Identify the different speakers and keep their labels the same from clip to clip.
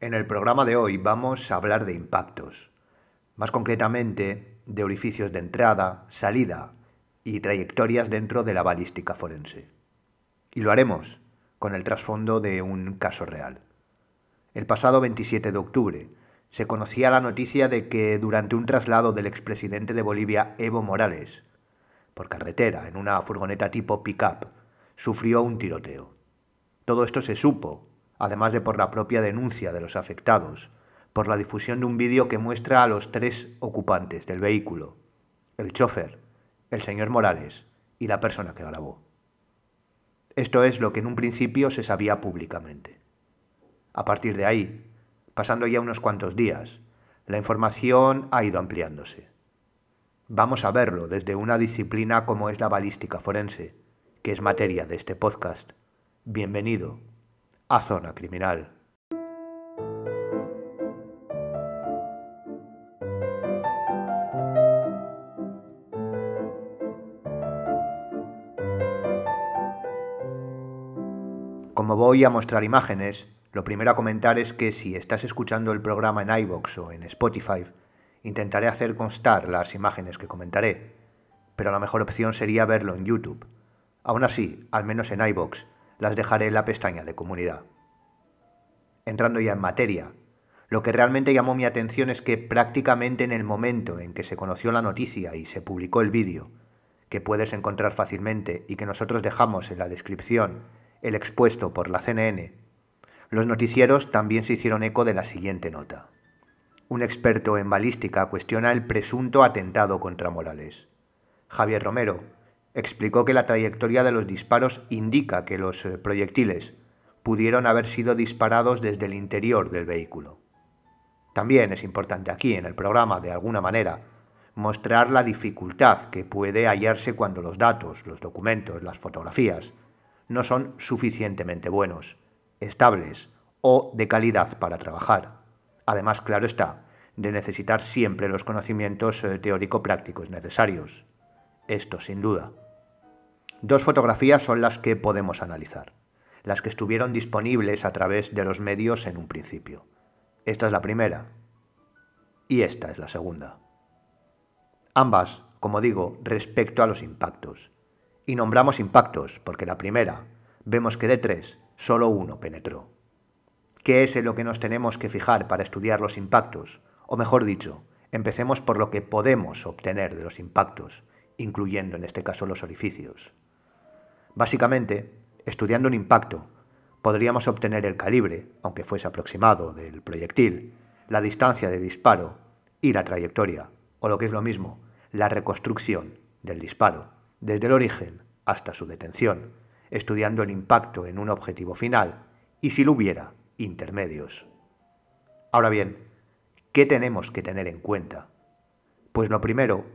Speaker 1: En el programa de hoy vamos a hablar de impactos, más concretamente de orificios de entrada, salida y trayectorias dentro de la balística forense. Y lo haremos con el trasfondo de un caso real. El pasado 27 de octubre se conocía la noticia de que durante un traslado del expresidente de Bolivia, Evo Morales, por carretera en una furgoneta tipo pick-up, sufrió un tiroteo. Todo esto se supo, además de por la propia denuncia de los afectados, por la difusión de un vídeo que muestra a los tres ocupantes del vehículo, el chofer, el señor Morales y la persona que grabó. Esto es lo que en un principio se sabía públicamente. A partir de ahí, pasando ya unos cuantos días, la información ha ido ampliándose. Vamos a verlo desde una disciplina como es la balística forense, que es materia de este podcast. Bienvenido a Zona Criminal. Como voy a mostrar imágenes, lo primero a comentar es que si estás escuchando el programa en iVoox o en Spotify, intentaré hacer constar las imágenes que comentaré, pero la mejor opción sería verlo en YouTube. Aún así, al menos en iVoox, las dejaré en la pestaña de comunidad. Entrando ya en materia, lo que realmente llamó mi atención es que prácticamente en el momento en que se conoció la noticia y se publicó el vídeo, que puedes encontrar fácilmente y que nosotros dejamos en la descripción el expuesto por la CNN, los noticieros también se hicieron eco de la siguiente nota. Un experto en balística cuestiona el presunto atentado contra Morales. Javier Romero explicó que la trayectoria de los disparos indica que los proyectiles pudieron haber sido disparados desde el interior del vehículo. También es importante aquí, en el programa, de alguna manera, mostrar la dificultad que puede hallarse cuando los datos, los documentos, las fotografías no son suficientemente buenos, estables o de calidad para trabajar. Además, claro está, de necesitar siempre los conocimientos teórico-prácticos necesarios. Esto sin duda. Dos fotografías son las que podemos analizar, las que estuvieron disponibles a través de los medios en un principio. Esta es la primera y esta es la segunda. Ambas, como digo, respecto a los impactos. Y nombramos impactos porque la primera, vemos que de tres, solo uno penetró. ¿Qué es en lo que nos tenemos que fijar para estudiar los impactos? O mejor dicho, empecemos por lo que podemos obtener de los impactos, incluyendo en este caso los orificios. Básicamente, estudiando un impacto, podríamos obtener el calibre, aunque fuese aproximado, del proyectil, la distancia de disparo y la trayectoria, o lo que es lo mismo, la reconstrucción del disparo, desde el origen hasta su detención, estudiando el impacto en un objetivo final y, si lo hubiera, intermedios. Ahora bien, ¿qué tenemos que tener en cuenta? Pues lo primero,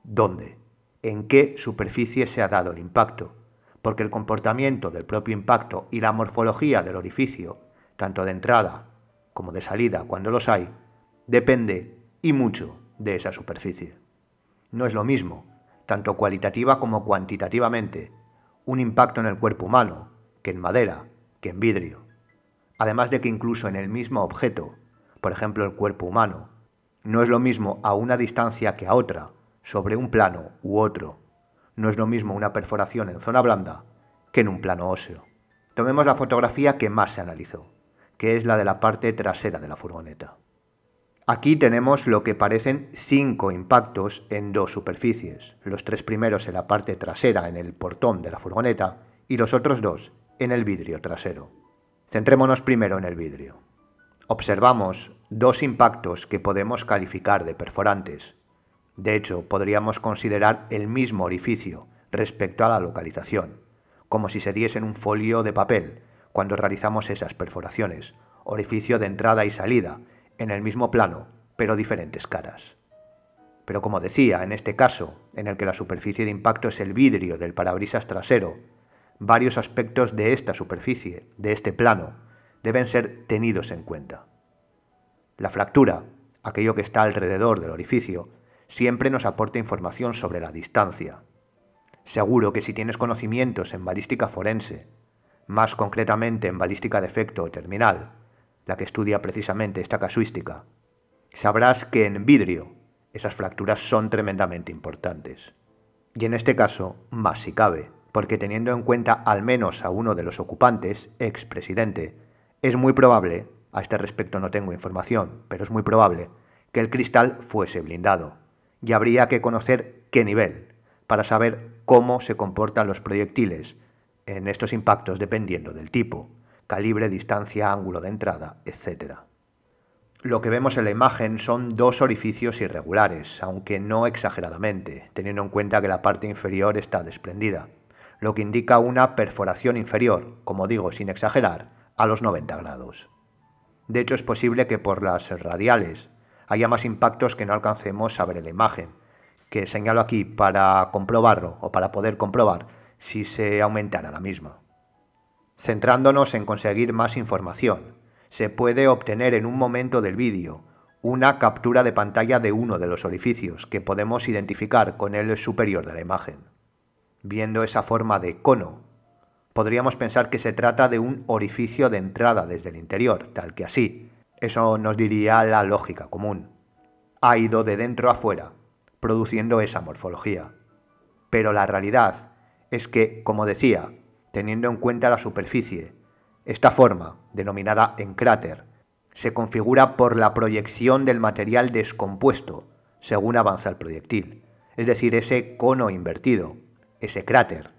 Speaker 1: ¿dónde? ¿En qué superficie se ha dado el impacto? Porque el comportamiento del propio impacto y la morfología del orificio, tanto de entrada como de salida cuando los hay, depende y mucho de esa superficie. No es lo mismo, tanto cualitativa como cuantitativamente, un impacto en el cuerpo humano que en madera, que en vidrio. Además de que incluso en el mismo objeto, por ejemplo el cuerpo humano, no es lo mismo a una distancia que a otra, sobre un plano u otro. No es lo mismo una perforación en zona blanda que en un plano óseo. Tomemos la fotografía que más se analizó, que es la de la parte trasera de la furgoneta. Aquí tenemos lo que parecen 5 impactos en 2 superficies, los 3 primeros en la parte trasera en el portón de la furgoneta y los otros 2 en el vidrio trasero. Centrémonos primero en el vidrio. Observamos 2 impactos que podemos calificar de perforantes. De hecho, podríamos considerar el mismo orificio respecto a la localización, como si se diese en un folio de papel cuando realizamos esas perforaciones, orificio de entrada y salida, en el mismo plano, pero diferentes caras. Pero como decía, en este caso, en el que la superficie de impacto es el vidrio del parabrisas trasero, varios aspectos de esta superficie, de este plano, deben ser tenidos en cuenta. La fractura, aquello que está alrededor del orificio, siempre nos aporta información sobre la distancia. Seguro que si tienes conocimientos en balística forense, más concretamente en balística de efecto o terminal, la que estudia precisamente esta casuística, sabrás que en vidrio esas fracturas son tremendamente importantes. Y en este caso, más si cabe, porque teniendo en cuenta al menos a uno de los ocupantes, expresidente, es muy probable, a este respecto no tengo información, pero es muy probable, que el cristal fuese blindado. Y habría que conocer qué nivel, para saber cómo se comportan los proyectiles en estos impactos dependiendo del tipo, calibre, distancia, ángulo de entrada, etc. Lo que vemos en la imagen son dos orificios irregulares, aunque no exageradamente, teniendo en cuenta que la parte inferior está desprendida, lo que indica una perforación inferior, como digo sin exagerar, a los 90 grados. De hecho, es posible que por las radiales haya más impactos que no alcancemos a ver en la imagen, que señalo aquí para comprobarlo o para poder comprobar si se aumentara la misma. Centrándonos en conseguir más información, se puede obtener en un momento del vídeo una captura de pantalla de uno de los orificios que podemos identificar con el superior de la imagen. Viendo esa forma de cono, podríamos pensar que se trata de un orificio de entrada desde el interior, tal que así. Eso nos diría la lógica común. Ha ido de dentro a fuera, produciendo esa morfología. Pero la realidad es que, como decía, teniendo en cuenta la superficie, esta forma, denominada encráter, se configura por la proyección del material descompuesto según avanza el proyectil. Es decir, ese cono invertido, ese cráter,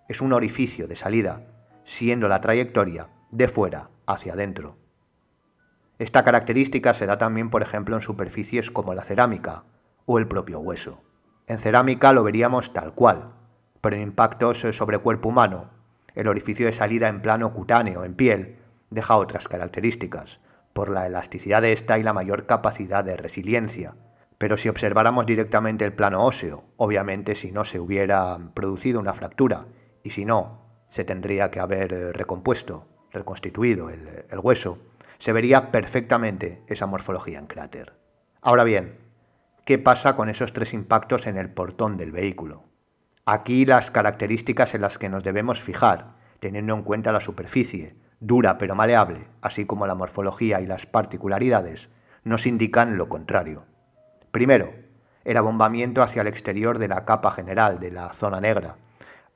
Speaker 1: es un orificio de salida, siendo la trayectoria de fuera hacia adentro. Esta característica se da también, por ejemplo, en superficies como la cerámica o el propio hueso. En cerámica lo veríamos tal cual, pero en impactos sobre cuerpo humano, el orificio de salida en plano cutáneo, en piel, deja otras características, por la elasticidad de esta y la mayor capacidad de resiliencia. Pero si observáramos directamente el plano óseo, obviamente si no se hubiera producido una fractura, y si no, se tendría que haber recompuesto, reconstituido el hueso, se vería perfectamente esa morfología en cráter. Ahora bien, ¿qué pasa con esos tres impactos en el portón del vehículo? Aquí las características en las que nos debemos fijar, teniendo en cuenta la superficie, dura pero maleable, así como la morfología y las particularidades, nos indican lo contrario. Primero, el abombamiento hacia el exterior de la capa general de la zona negra,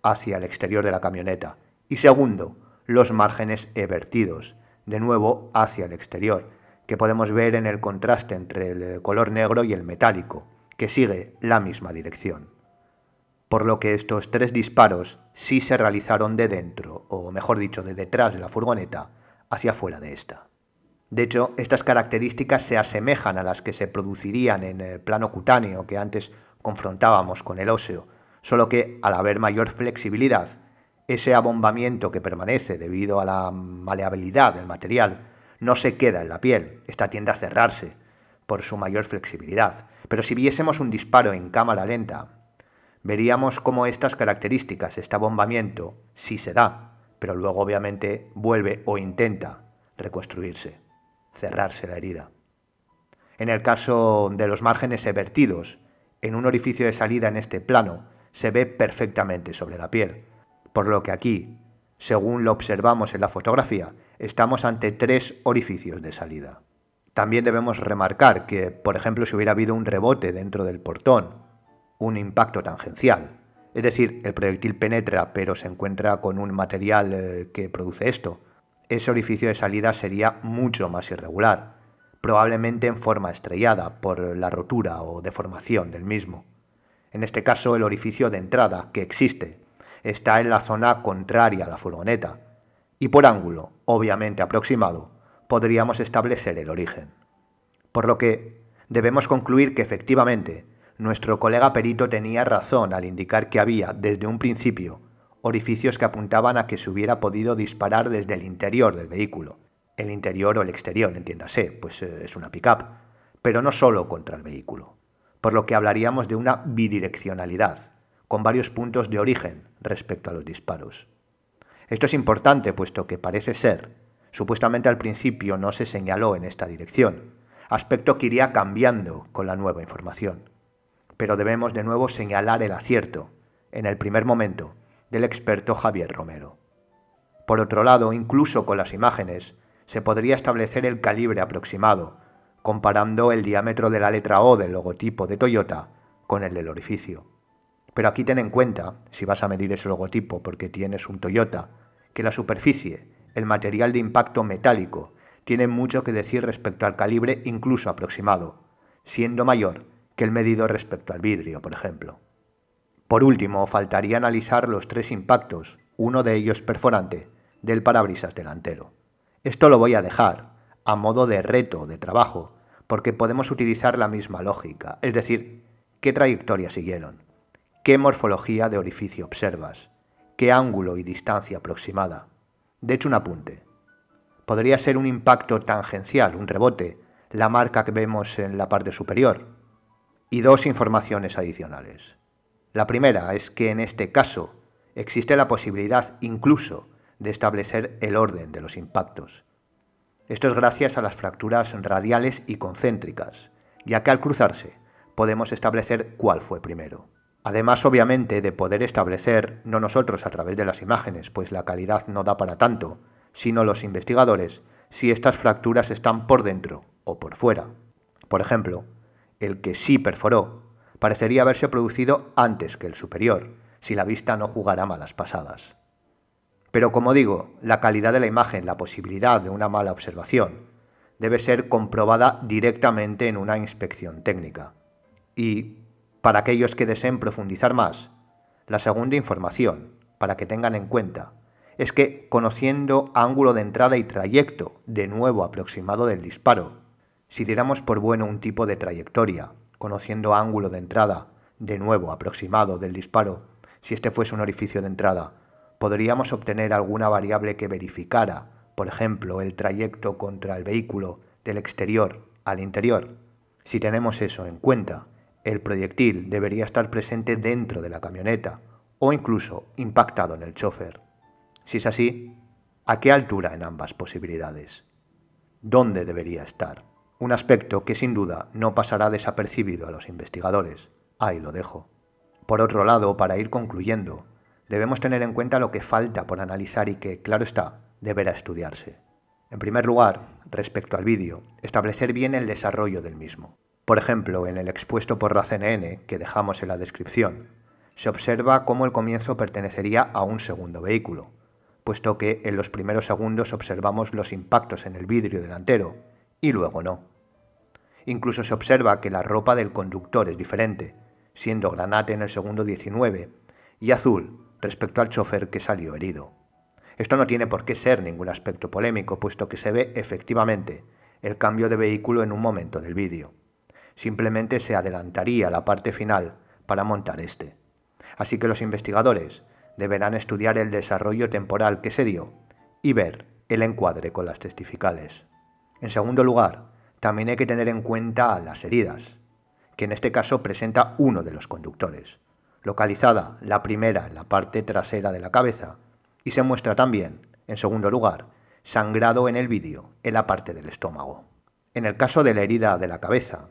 Speaker 1: hacia el exterior de la camioneta. Y segundo, los márgenes evertidos, de nuevo hacia el exterior, que podemos ver en el contraste entre el color negro y el metálico, que sigue la misma dirección. Por lo que estos tres disparos sí se realizaron de dentro, o mejor dicho, de detrás de la furgoneta, hacia fuera de esta. De hecho, estas características se asemejan a las que se producirían en el plano cutáneo que antes confrontábamos con el óseo, solo que al haber mayor flexibilidad, ese abombamiento que permanece debido a la maleabilidad del material no se queda en la piel, esta tiende a cerrarse por su mayor flexibilidad. Pero si viésemos un disparo en cámara lenta, veríamos cómo estas características, este abombamiento, sí se da, pero luego obviamente vuelve o intenta reconstruirse, cerrarse la herida. En el caso de los márgenes evertidos, en un orificio de salida en este plano, se ve perfectamente sobre la piel, por lo que aquí, según lo observamos en la fotografía, estamos ante tres orificios de salida. También debemos remarcar que, por ejemplo, si hubiera habido un rebote dentro del portón, un impacto tangencial, es decir, el proyectil penetra pero se encuentra con un material que produce esto, ese orificio de salida sería mucho más irregular, probablemente en forma estrellada por la rotura o deformación del mismo. En este caso, el orificio de entrada, que existe, está en la zona contraria a la furgoneta, y por ángulo, obviamente aproximado, podríamos establecer el origen. Por lo que debemos concluir que efectivamente nuestro colega perito tenía razón al indicar que había, desde un principio, orificios que apuntaban a que se hubiera podido disparar desde el interior del vehículo. El interior o el exterior, entiéndase, pues es una pick-up, pero no solo contra el vehículo. Por lo que hablaríamos de una bidireccionalidad, con varios puntos de origen respecto a los disparos. Esto es importante, puesto que parece ser, supuestamente al principio no se señaló en esta dirección, aspecto que iría cambiando con la nueva información. Pero debemos de nuevo señalar el acierto, en el primer momento, del experto Javier Romero. Por otro lado, incluso con las imágenes, se podría establecer el calibre aproximado, comparando el diámetro de la letra O del logotipo de Toyota con el del orificio. Pero aquí ten en cuenta, si vas a medir ese logotipo porque tienes un Toyota, que la superficie, el material de impacto metálico, tiene mucho que decir respecto al calibre incluso aproximado, siendo mayor que el medido respecto al vidrio, por ejemplo. Por último, faltaría analizar los 3 impactos, uno de ellos perforante, del parabrisas delantero. Esto lo voy a dejar a modo de reto de trabajo, porque podemos utilizar la misma lógica, es decir, qué trayectoria siguieron, qué morfología de orificio observas, qué ángulo y distancia aproximada. De hecho, un apunte. Podría ser un impacto tangencial, un rebote, la marca que vemos en la parte superior. Y 2 informaciones adicionales. La primera es que en este caso existe la posibilidad incluso de establecer el orden de los impactos. Esto es gracias a las fracturas radiales y concéntricas, ya que al cruzarse podemos establecer cuál fue primero. Además, obviamente, de poder establecer, no nosotros a través de las imágenes, pues la calidad no da para tanto, sino los investigadores, si estas fracturas están por dentro o por fuera. Por ejemplo, el que sí perforó parecería haberse producido antes que el superior, si la vista no jugara malas pasadas. Pero como digo, la calidad de la imagen, la posibilidad de una mala observación, debe ser comprobada directamente en una inspección técnica. Y, para aquellos que deseen profundizar más, la segunda información, para que tengan en cuenta, es que conociendo ángulo de entrada y trayecto de nuevo aproximado del disparo, si diéramos por bueno un tipo de trayectoria, conociendo ángulo de entrada de nuevo aproximado del disparo, si este fuese un orificio de entrada, podríamos obtener alguna variable que verificara, por ejemplo, el trayecto contra el vehículo del exterior al interior. Si tenemos eso en cuenta, el proyectil debería estar presente dentro de la camioneta o incluso impactado en el chofer. Si es así, ¿a qué altura en ambas posibilidades? ¿Dónde debería estar? Un aspecto que sin duda no pasará desapercibido a los investigadores. Ahí lo dejo. Por otro lado, para ir concluyendo, debemos tener en cuenta lo que falta por analizar y que, claro está, deberá estudiarse. En primer lugar, respecto al vídeo, establecer bien el desarrollo del mismo. Por ejemplo, en el expuesto por la CNN, que dejamos en la descripción, se observa cómo el comienzo pertenecería a un segundo vehículo, puesto que en los primeros segundos observamos los impactos en el vidrio delantero y luego no. Incluso se observa que la ropa del conductor es diferente, siendo granate en el segundo 19 y azul respecto al chofer que salió herido. Esto no tiene por qué ser ningún aspecto polémico, puesto que se ve efectivamente el cambio de vehículo en un momento del vídeo. Simplemente se adelantaría la parte final para montar este. Así que los investigadores deberán estudiar el desarrollo temporal que se dio y ver el encuadre con las testificales. En segundo lugar, también hay que tener en cuenta las heridas, que en este caso presenta uno de los conductores, localizada la primera en la parte trasera de la cabeza, y se muestra también, en segundo lugar, sangrado en el vídeo en la parte del estómago. En el caso de la herida de la cabeza,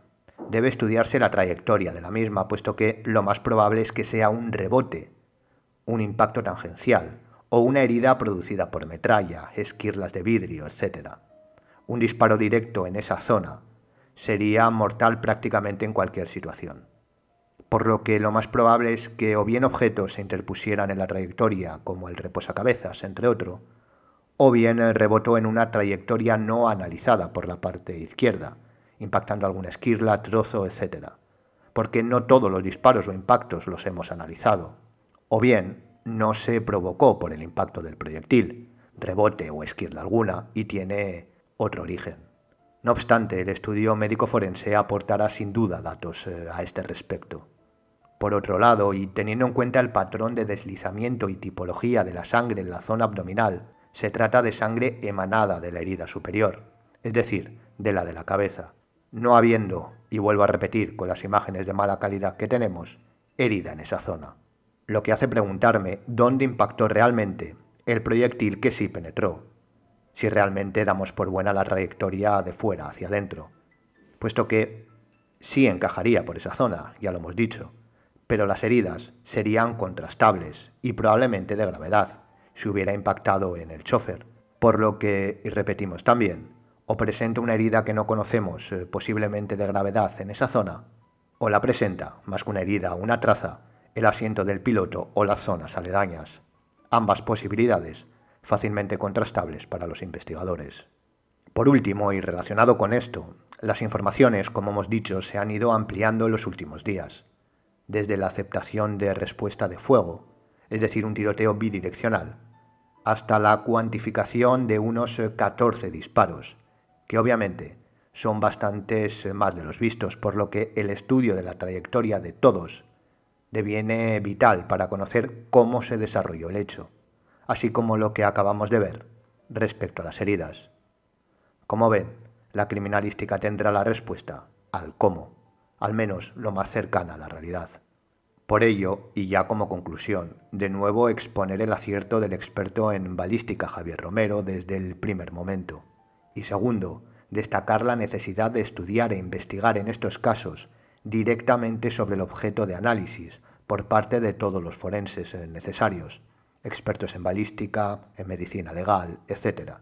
Speaker 1: debe estudiarse la trayectoria de la misma, puesto que lo más probable es que sea un rebote, un impacto tangencial o una herida producida por metralla, esquirlas de vidrio, etc. Un disparo directo en esa zona sería mortal prácticamente en cualquier situación. Por lo que lo más probable es que o bien objetos se interpusieran en la trayectoria, como el reposacabezas, entre otros, o bien rebotó en una trayectoria no analizada por la parte izquierda, impactando alguna esquirla, trozo, etc. Porque no todos los disparos o impactos los hemos analizado. O bien no se provocó por el impacto del proyectil, rebote o esquirla alguna, y tiene otro origen. No obstante, el estudio médico forense aportará sin duda datos a este respecto. Por otro lado, y teniendo en cuenta el patrón de deslizamiento y tipología de la sangre en la zona abdominal, se trata de sangre emanada de la herida superior, es decir, de la cabeza, no habiendo, y vuelvo a repetir con las imágenes de mala calidad que tenemos, herida en esa zona. Lo que hace preguntarme dónde impactó realmente el proyectil que sí penetró, si realmente damos por buena la trayectoria de fuera hacia adentro, puesto que sí encajaría por esa zona, ya lo hemos dicho, pero las heridas serían contrastables y probablemente de gravedad, si hubiera impactado en el chofer, por lo que, y repetimos también, o presenta una herida que no conocemos, posiblemente de gravedad en esa zona, o la presenta, más que una herida, una traza, el asiento del piloto o las zonas aledañas. Ambas posibilidades fácilmente contrastables para los investigadores. Por último, y relacionado con esto, las informaciones, como hemos dicho, se han ido ampliando en los últimos días, desde la aceptación de respuesta de fuego, es decir, un tiroteo bidireccional, hasta la cuantificación de unos 14 disparos, que obviamente son bastantes más de los vistos, por lo que el estudio de la trayectoria de todos deviene vital para conocer cómo se desarrolló el hecho, así como lo que acabamos de ver respecto a las heridas. Como ven, la criminalística tendrá la respuesta al cómo, al menos lo más cercana a la realidad. Por ello, y ya como conclusión, de nuevo exponer el acierto del experto en balística Javier Romero desde el primer momento. Y segundo, destacar la necesidad de estudiar e investigar en estos casos directamente sobre el objeto de análisis por parte de todos los forenses necesarios, expertos en balística, en medicina legal, etc.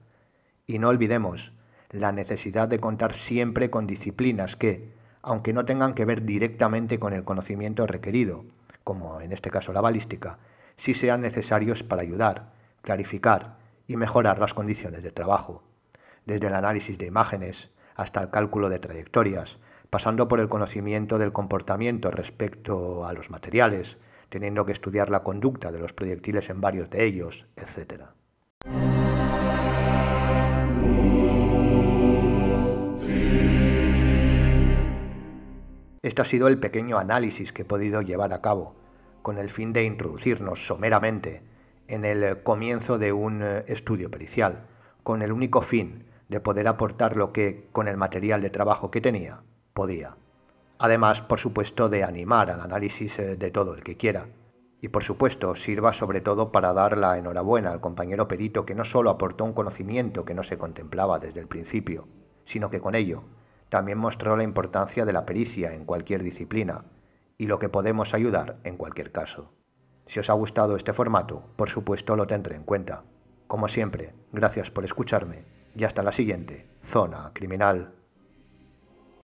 Speaker 1: Y no olvidemos la necesidad de contar siempre con disciplinas que, aunque no tengan que ver directamente con el conocimiento requerido, como en este caso la balística, sí sean necesarios para ayudar, clarificar y mejorar las condiciones de trabajo, desde el análisis de imágenes hasta el cálculo de trayectorias, pasando por el conocimiento del comportamiento respecto a los materiales, teniendo que estudiar la conducta de los proyectiles en varios de ellos, etc. Este ha sido el pequeño análisis que he podido llevar a cabo, con el fin de introducirnos someramente en el comienzo de un estudio pericial, con el único fin de poder aportar lo que, con el material de trabajo que tenía, podía. Además, por supuesto, de animar al análisis de todo el que quiera. Y por supuesto, sirva sobre todo para dar la enhorabuena al compañero perito que no solo aportó un conocimiento que no se contemplaba desde el principio, sino que con ello también mostró la importancia de la pericia en cualquier disciplina y lo que podemos ayudar en cualquier caso. Si os ha gustado este formato, por supuesto lo tendré en cuenta. Como siempre, gracias por escucharme y hasta la siguiente Zona Criminal.